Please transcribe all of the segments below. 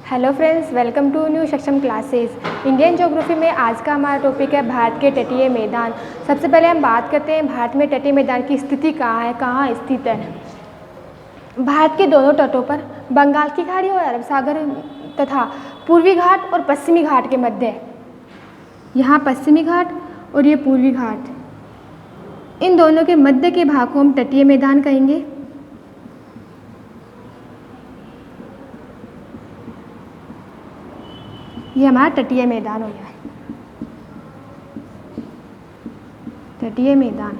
Hello friends, welcome to new Saksham classes. Indian geography में आज का हमारा टॉपिक है भारत के तटीय मैदान। सबसे पहले हम बात करते हैं भारत में तटीय मैदान की स्थिति कहाँ है, कहाँ स्थित है। भारत के दोनों तटों पर बंगाल की खाड़ी और अरब सागर तथा पूर्वी घाट और पश्चिमी घाट के मध्य, यहाँ पश्चिमी घाट और ये पूर्वी घाट, इन दोनों के मध्य के भाग को हम तटीय मैदान कहेंगे। ये हमारा तटीय मैदान हो गया। तटीय मैदान,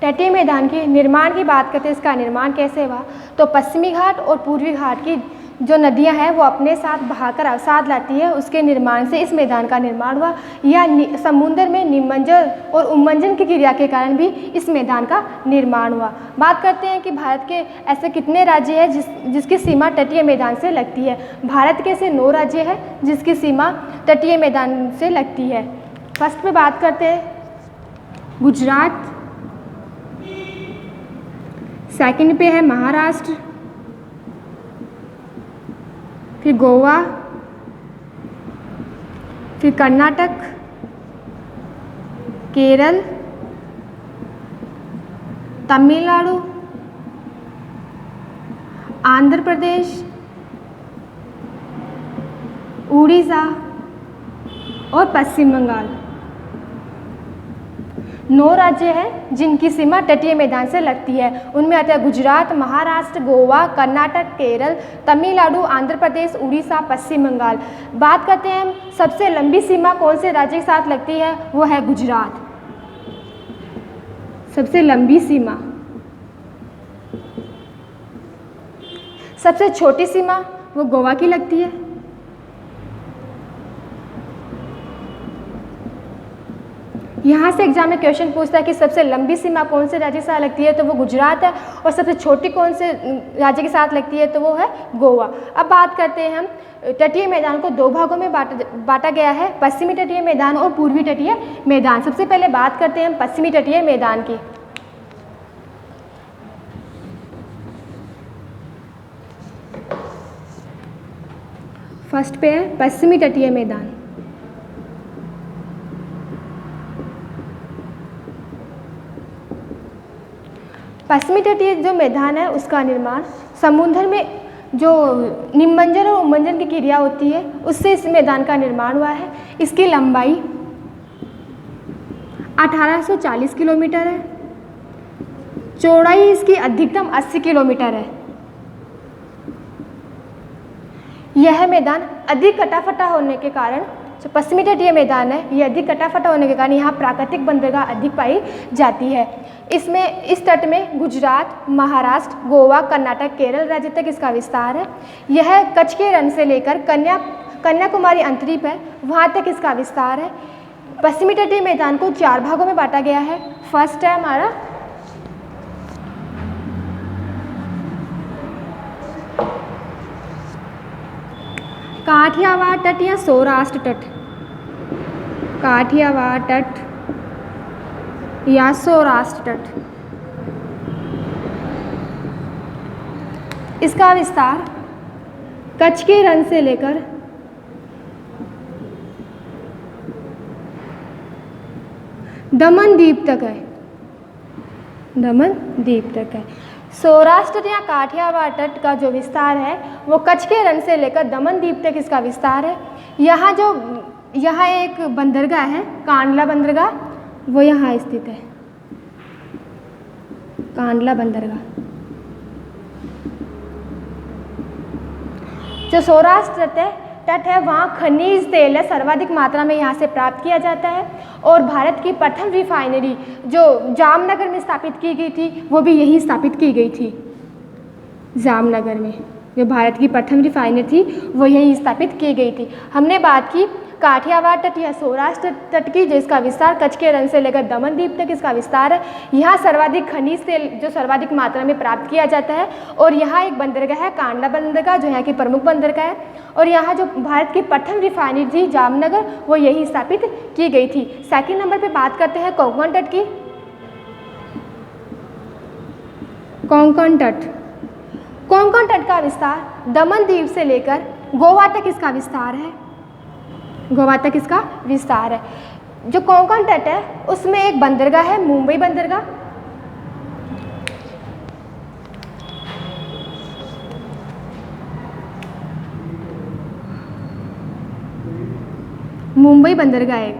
तटीय मैदान के निर्माण की बात करते हैं, इसका निर्माण कैसे हुआ। तो पश्चिमी घाट और पूर्वी घाट की जो नदियां हैं वो अपने साथ बहाकर अवसाद लाती है, उसके निर्माण से इस मैदान का निर्माण हुआ। या समुद्र में निमज्जन और उन्मज्जन की क्रिया के कारण भी इस मैदान का निर्माण हुआ। बात करते हैं कि भारत के ऐसे कितने राज्य हैं जिसकी सीमा तटीय मैदान से लगती है। भारत के ऐसे 9 राज्य हैं जिसकी सीमा तटीय मैदान से लगती है। फर्स्ट पे बात करते हैं गुजरात, सेकंड पे है महाराष्ट्र, फिर गोवा, फिर कर्नाटक, केरल, तमिलनाडु, आंध्र प्रदेश, उड़ीसा और पश्चिम बंगाल। 9 राज्य हैं जिनकी सीमा तटीय मैदान से लगती है। उनमें आते हैं गुजरात, महाराष्ट्र, गोवा, कर्नाटक, केरल, तमिलनाडु, आंध्र प्रदेश, उड़ीसा, पश्चिम बंगाल। बात करते हैं हम सबसे लंबी सीमा कौन से राज्य के साथ लगती है, वो है गुजरात। सबसे लंबी सीमा। सबसे छोटी सीमा वो गोवा की लगती है। यहाँ से एग्जाम में क्वेश्चन पूछता है कि सबसे लंबी सीमा कौन से राज्य के साथ लगती है, तो वो गुजरात है। और सबसे छोटी कौन से राज्य के साथ लगती है, तो वो है गोवा। अब बात करते हैं हम तटीय मैदान को 2 भागों में बांटा गया है, पश्चिमी तटीय मैदान और पूर्वी तटीय मैदान। सबसे पहले बात करते हैं हम पश्चिमी तटीय मैदान की। फर्स्ट पे है पश्चिमी तटीय मैदान। पश्चिमी तटीय जो मैदान है उसका निर्माण समुद्र में जो निमज्जन और उन्मज्जन की क्रिया होती है उससे इस मैदान का निर्माण हुआ है। इसकी लंबाई 1840 किलोमीटर है, चौड़ाई इसकी अधिकतम 80 किलोमीटर है। यह मैदान अधिक कटाफटा होने के कारण, जो पश्चिमी तटीय मैदान है ये अधिक कटाफटा होने के कारण यहाँ प्राकृतिक बंदरगाह अधिक पाई जाती है। इसमें इस तट में गुजरात, महाराष्ट्र, गोवा, कर्नाटक, केरल राज्य तक इसका विस्तार है। यह कच्छ के रण से लेकर कन्याकुमारी अंतरीप है, वहाँ तक इसका विस्तार है। पश्चिमी तटीय मैदान को 4 भागों में बांटा गया है। फर्स्ट है हमारा काठियावाड़ तट या सौराष्ट्र तट। काठियावाड़ तट या सौराष्ट्र तट, इसका विस्तार कच्छ के रण से लेकर दमन द्वीप तक है। दमन द्वीप तक है। सौराष्ट्र तट या काठियावाड़ तट का जो विस्तार है वो कच्छ के रण से लेकर दमन द्वीप तक इसका विस्तार है। यहाँ एक बंदरगाह है, कांडला बंदरगाह, वो यहाँ स्थित है। कांडला बंदरगाह। जो सौराष्ट्र तट है वहाँ खनिज तेल है, सर्वाधिक मात्रा में यहाँ से प्राप्त किया जाता है। और भारत की प्रथम रिफाइनरी जो जामनगर में स्थापित की गई थी वो भी यहीं स्थापित की गई थी। जामनगर में जो भारत की प्रथम रिफाइनरी थी वो यहीं स्थापित की गई थी। हमने बात की काठियावाड़ तट या सौराष्ट्र तट की, जिसका विस्तार कच्छ के रण से लेकर दमन द्वीप तक इसका विस्तार है। यहाँ सर्वाधिक खनिज तेल जो सर्वाधिक मात्रा में प्राप्त किया जाता है। और यहाँ एक बंदरगाह है कांडला बंदरगाह, जो यहाँ की प्रमुख बंदरगाह है। और यहाँ जो भारत की प्रथम रिफाइनरी थी जामनगर, वो यही स्थापित की गई थी। सेकंड नंबर पे बात करते हैं कोंकण तट की। कोंकण तट कोंकण तट का विस्तार दमन द्वीप से लेकर गोवा तक इसका विस्तार है। गोवा तक इसका विस्तार है। जो कोंकण तट है उसमें एक बंदरगाह है, मुंबई बंदरगाह। मुंबई बंदरगाह है,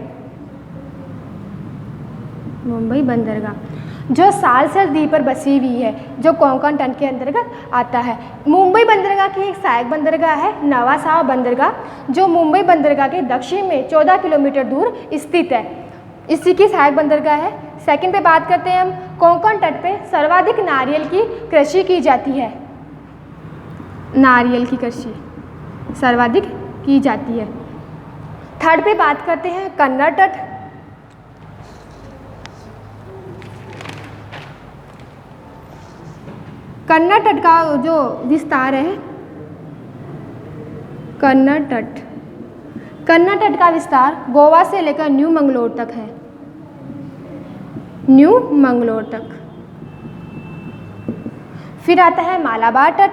मुंबई बंदरगाह जो सालसर द्वीप पर बसी हुई है, जो कोंकण तट के अंतर्गत आता है। मुंबई बंदरगाह की एक सहायक बंदरगाह है नवासाव बंदरगाह, जो मुंबई बंदरगाह के दक्षिण में 14 किलोमीटर दूर स्थित है। इसी की सहायक बंदरगाह है। सेकंड पे बात करते हैं हम, कोंकण तट पे सर्वाधिक नारियल की कृषि की जाती है। नारियल की कृषि सर्वाधिक की जाती है। थर्ड पे बात करते हैं कन्नड़ तट। कन्नड़ तट का जो विस्तार है, कन्नड़ तट का विस्तार गोवा से लेकर न्यू मंगलोर तक है। न्यू मंगलोर तक। फिर आता है मालाबार तट।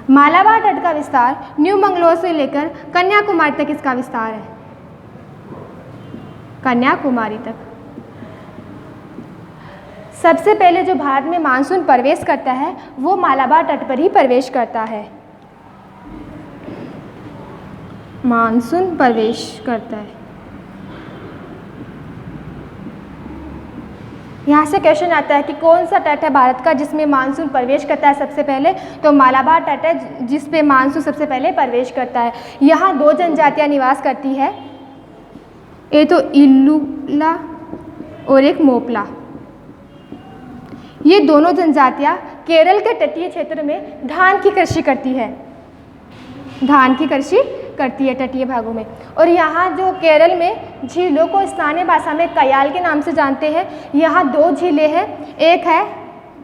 मालाबार तट का विस्तार न्यू मंगलोर से लेकर कन्याकुमारी तक इसका विस्तार है। कन्याकुमारी तक। सबसे पहले जो भारत में मानसून प्रवेश करता है वो मालाबार तट पर ही प्रवेश करता है। मानसून प्रवेश करता है। यहाँ से क्वेश्चन आता है कि कौन सा तट है भारत का जिसमें मानसून प्रवेश करता है सबसे पहले, तो मालाबार तट है जिस पे मानसून सबसे पहले प्रवेश करता है। यहाँ दो जनजातियाँ निवास करती है, एक तो इल्लुला और एक मोपला। ये दोनों जनजातियाँ केरल के तटीय क्षेत्र में धान की कृषि करती है। धान की कृषि करती है तटीय भागों में। और यहाँ जो केरल में झीलों को स्थानीय भाषा में कयाल के नाम से जानते हैं। यहाँ दो झीलें हैं, एक है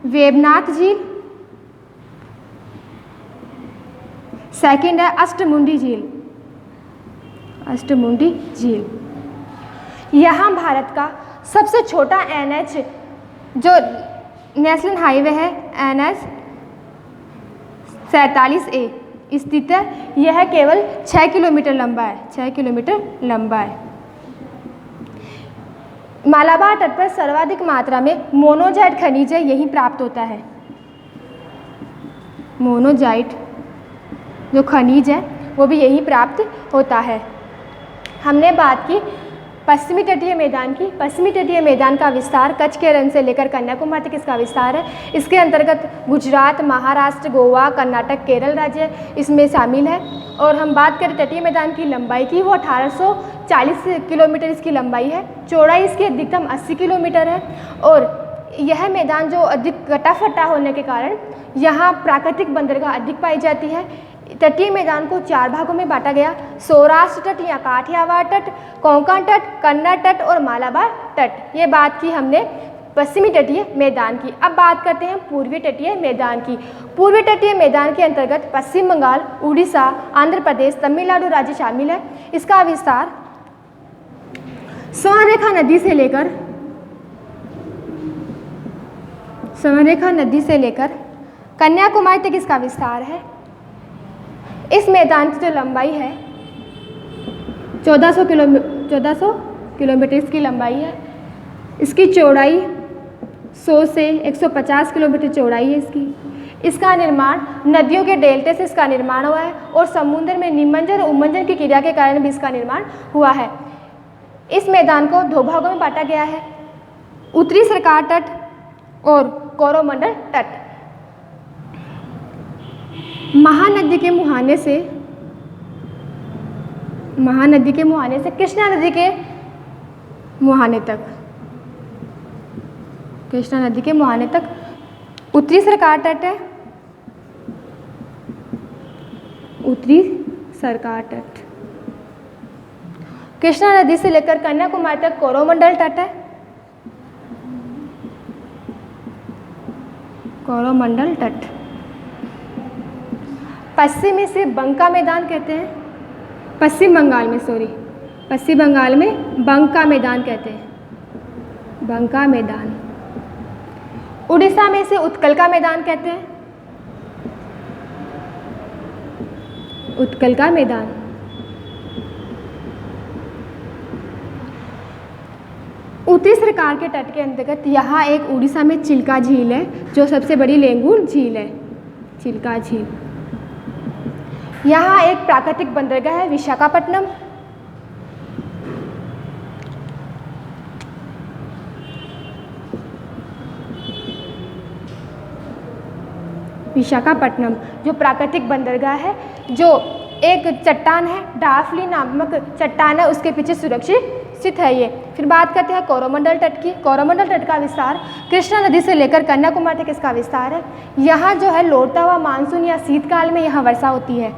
वेबनाथ झील, सेकंड है अष्टमुंडी झील। अष्टमुंडी झील। यहाँ भारत का सबसे छोटा NH जो नेशनल हाईवे है NH 47A स्थित है। यह केवल 6 किलोमीटर लंबा है। 6 किलोमीटर लंबा है। मालाबार तट पर सर्वाधिक मात्रा में मोनोजाइट खनिज है, यही प्राप्त होता है। मोनोजाइट जो खनिज है वो भी यही प्राप्त होता है। हमने बात की पश्चिमी तटीय मैदान की। पश्चिमी तटीय मैदान का विस्तार कच्छ के रण से लेकर कन्याकुमारी तक इसका विस्तार है। इसके अंतर्गत गुजरात, महाराष्ट्र, गोवा, कर्नाटक, केरल राज्य इसमें शामिल है। और हम बात करें तटीय मैदान की लंबाई की, वो 1840 किलोमीटर इसकी लंबाई है। चौड़ाई इसकी अधिकतम 80 किलोमीटर है। और यह मैदान जो अधिक कटा-फटा होने के कारण यहाँ प्राकृतिक बंदरगाह अधिक पाई जाती है। तटीय मैदान को 4 भागों में बांटा गया, सौराष्ट्र तट या काठियावाड़ तट, कोंकण तट, कन्नड़ तट और मालाबार तट। ये बात की हमने पश्चिमी तटीय मैदान की। अब बात करते हैं पूर्वी तटीय मैदान की। पूर्वी तटीय मैदान के अंतर्गत पश्चिम बंगाल, उड़ीसा, आंध्र प्रदेश, तमिलनाडु राज्य शामिल है। इसका विस्तार स्वर्णरेखा नदी से लेकर कन्याकुमारी तक इसका विस्तार है। इस मैदान की जो लंबाई है 1400 किलोमीटर इसकी लंबाई है। इसकी चौड़ाई 100 से 150 किलोमीटर चौड़ाई है इसकी। इसका निर्माण नदियों के डेल्टे से इसका निर्माण हुआ है और समुद्र में निमज्जन और उमंजन की क्रिया के कारण भी इसका निर्माण हुआ है। इस मैदान को 2 भागों में बांटा गया है, उत्तरी सरकार तट और कोरोमंडल तट। महानदी के मुहाने से कृष्णा नदी के मुहाने तक उत्तरी सरकार तट है। उत्तरी सरकार तट। कृष्णा नदी से लेकर कन्याकुमारी तक कोरोमंडल तट है। कोरोमंडल तट। पश्चिमी से बंका मैदान कहते हैं। पश्चिम बंगाल में बंका मैदान कहते हैं। बंका मैदान। उड़ीसा में इसे उत्कल का मैदान कहते हैं। उत्कल का मैदान। उत्तरी सरकार के तट के अंतर्गत यहाँ एक उड़ीसा में चिल्का झील है, जो सबसे बड़ी लेंगुर झील है, चिल्का झील। यहाँ एक प्राकृतिक बंदरगाह है, विशाखापट्टनम। विशाखापट्टनम जो प्राकृतिक बंदरगाह है, जो एक चट्टान है, डाफली नामक चट्टान है, उसके पीछे सुरक्षित स्थित है ये। फिर बात करते हैं कोरोमंडल तट की। कोरोमंडल तट का विस्तार कृष्णा नदी से लेकर कन्याकुमारी तक इसका विस्तार है। यहाँ जो है लौटता हुआ मानसून या शीतकाल में यहाँ वर्षा होती है।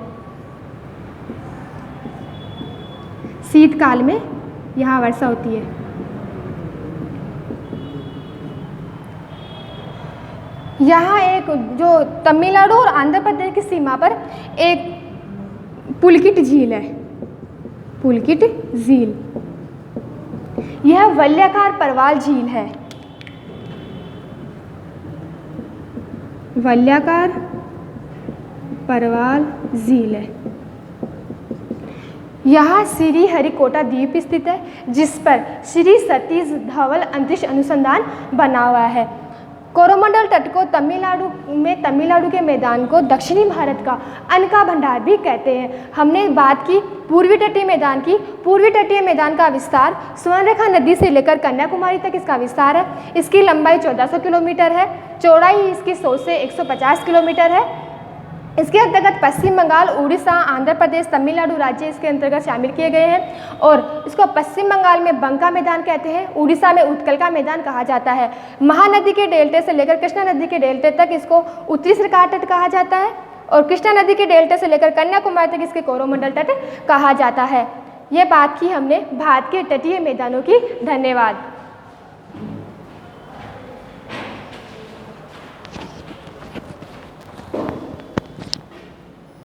शीतकाल में यहाँ वर्षा होती है। यहाँ एक जो तमिलनाडु और आंध्र प्रदेश की सीमा पर एक पुलकिट झील है, पुलकिट झील। यह वलयाकार परवाल झील है, वलयाकार परवाल झील है। यहाँ श्री हरिकोटा द्वीप स्थित है, जिस पर श्री सतीश धवल अंतरिक्ष अनुसंधान बना हुआ है। कोरोमंडल तट को तमिलनाडु के मैदान को दक्षिणी भारत का अन्न का भंडार भी कहते हैं। हमने बात की पूर्वी तटीय मैदान की। पूर्वी तटीय मैदान का विस्तार स्वर्णरेखा नदी से लेकर कन्याकुमारी तक इसका विस्तार है। इसकी लंबाई 1400 किलोमीटर है, चौड़ाई इसकी 100 से 150 किलोमीटर है। इसके अंतर्गत पश्चिम बंगाल, उड़ीसा, आंध्र प्रदेश, तमिलनाडु राज्य इसके अंतर्गत शामिल किए गए हैं। और इसको पश्चिम बंगाल में बंका मैदान कहते हैं, उड़ीसा में उत्कल का मैदान कहा जाता है। महानदी के डेल्टे से लेकर कृष्णा नदी के डेल्टे तक इसको उत्तरी सरकार तट कहा जाता है, और कृष्णा नदी के डेल्टे से लेकर कन्याकुमारी तक इसके कोरोमंडल तट कहा जाता है। ये बात की हमने भारत के तटीय मैदानों की। धन्यवाद।